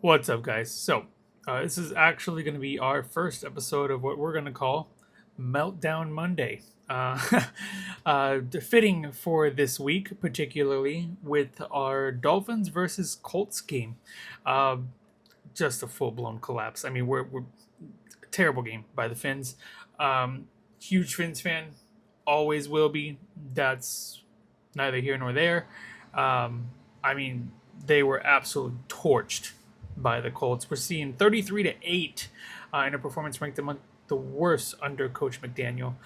What's up, guys? This is actually going to be our first episode of what we're going to call Meltdown Monday. Fitting for this week, particularly with our Dolphins versus Colts game. Uh, just a full blown collapse. I mean, we're a terrible game by the Finns. Huge Finns fan, always will be. That's neither here nor there. Um, I mean, they were absolutely torched by the Colts. We're seeing 33-8 in a performance ranked among the worst under Coach McDaniel.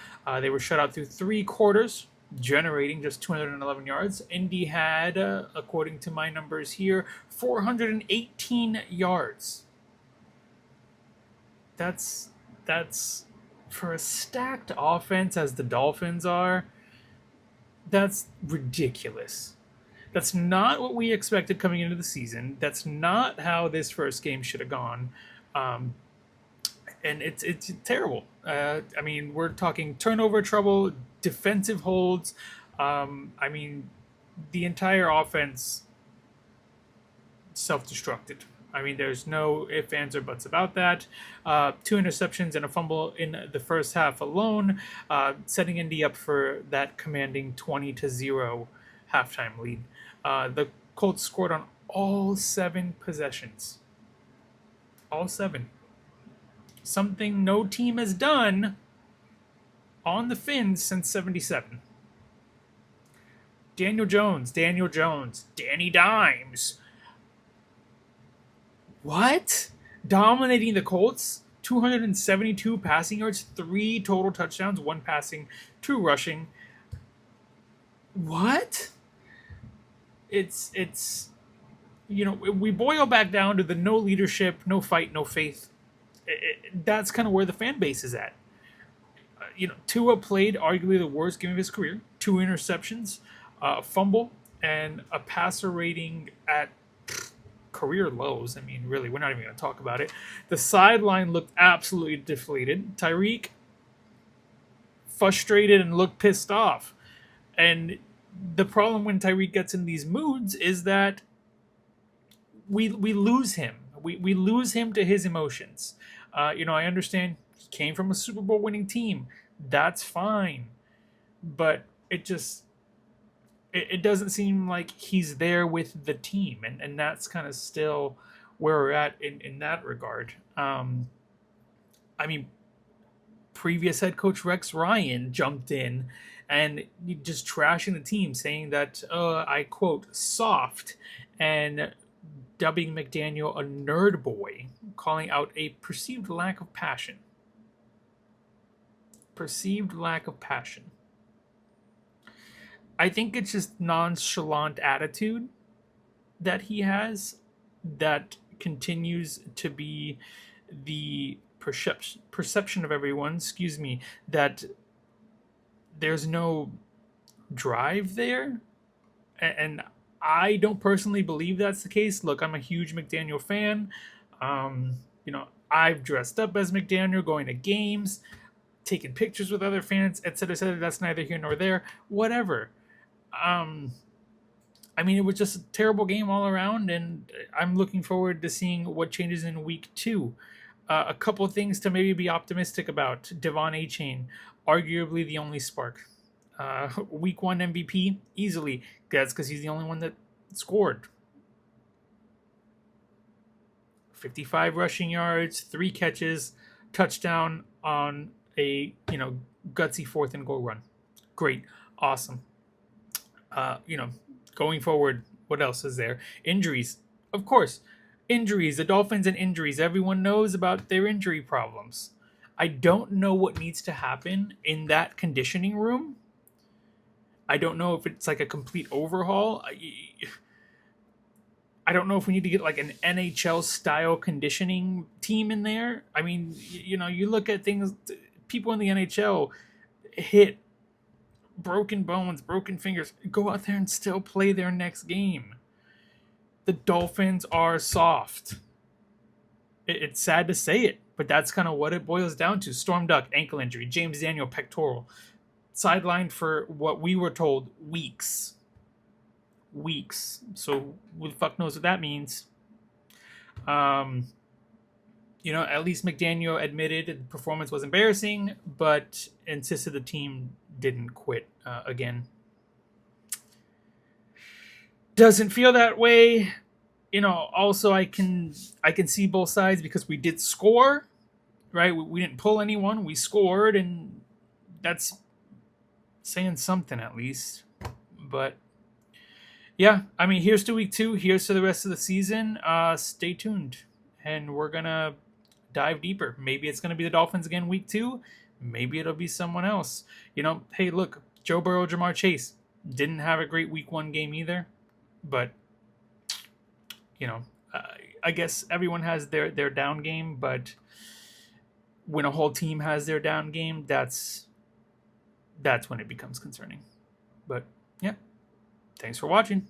They were shut out through three quarters, generating just 211 yards. Indy had, according to my numbers here, 418 yards. That's for a stacked offense as the Dolphins are. That's ridiculous. That's not what we expected coming into the season. That's not how this first game should have gone. Um, and it's terrible. I mean, we're talking turnover trouble, defensive holds. I mean, the entire offense self-destructed. I mean, there's no ifs, ands, or buts about that. Two interceptions and a fumble in the first half alone, setting Indy up for that commanding 20-0 halftime lead. The Colts scored on all 7 possessions. All 7. Something no team has done on the Finns since 77. Daniel Jones, Danny Dimes. What? Dominating the Colts? 272 passing yards, 3 total touchdowns, 1 passing, 2 rushing. What? It's we boil back down to the no leadership, no fight, no faith. That's kind of where the fan base is at. Tua played arguably the worst game of his career. 2 interceptions, a fumble, and a passer rating at career lows. I mean, really, we're not even going to talk about it. The sideline looked absolutely deflated. Tyreek frustrated and looked pissed off. And the problem when Tyreek gets in these moods is that we lose him. We lose him to his emotions. I understand he came from a Super Bowl winning team. That's fine. But it doesn't seem like he's there with the team. And that's kind of still where we're at in that regard. I mean, previous head coach Rex Ryan jumped in and just trashing the team, saying that, I quote, soft, and dubbing McDaniel a nerd boy, calling out a perceived lack of passion. Perceived lack of passion. I think it's just nonchalant attitude that he has that continues to be the perception of everyone, that there's no drive there. And I don't personally believe that's the case. Look, I'm a huge McDaniel fan. I've dressed up as McDaniel, going to games, taking pictures with other fans, etc., etc. That's neither here nor there. Whatever. I mean, it was just a terrible game all around, and I'm looking forward to seeing what changes in week 2. A couple of things to maybe be optimistic about. Devon Achane, arguably the only spark. Week 1 MVP, easily. That's because he's the only one that scored. 55 rushing yards, 3 catches, touchdown on a gutsy 4th and goal run. Great, awesome. Going forward, what else is there? Injuries, of course. Injuries, the Dolphins and injuries. Everyone knows about their injury problems. I don't know what needs to happen in that conditioning room. I don't know if it's like a complete overhaul. I don't know if we need to get like an NHL style conditioning team in there. I mean, you look at things, people in the NHL hit broken bones, broken fingers, go out there and still play their next game. The Dolphins are soft. It's sad to say it, but that's kind of what it boils down to. Storm Duck, ankle injury. James Daniel, pectoral. Sidelined for what we were told, weeks. So who the fuck knows what that means? At least McDaniel admitted the performance was embarrassing, but insisted the team didn't quit again. Doesn't feel that way. Also I can see both sides because we did score, right? We didn't pull anyone. We scored, and that's saying something at least. But yeah, I mean, here's to week 2. Here's to the rest of the season. Stay tuned, and we're gonna dive deeper. Maybe it's gonna be the Dolphins again week 2. Maybe it'll be someone else. Hey, look, Joe Burrow, Jamar Chase didn't have a great week 1 game either, but I guess everyone has their down game, but when a whole team has their down game, that's when it becomes concerning. But yeah, thanks for watching.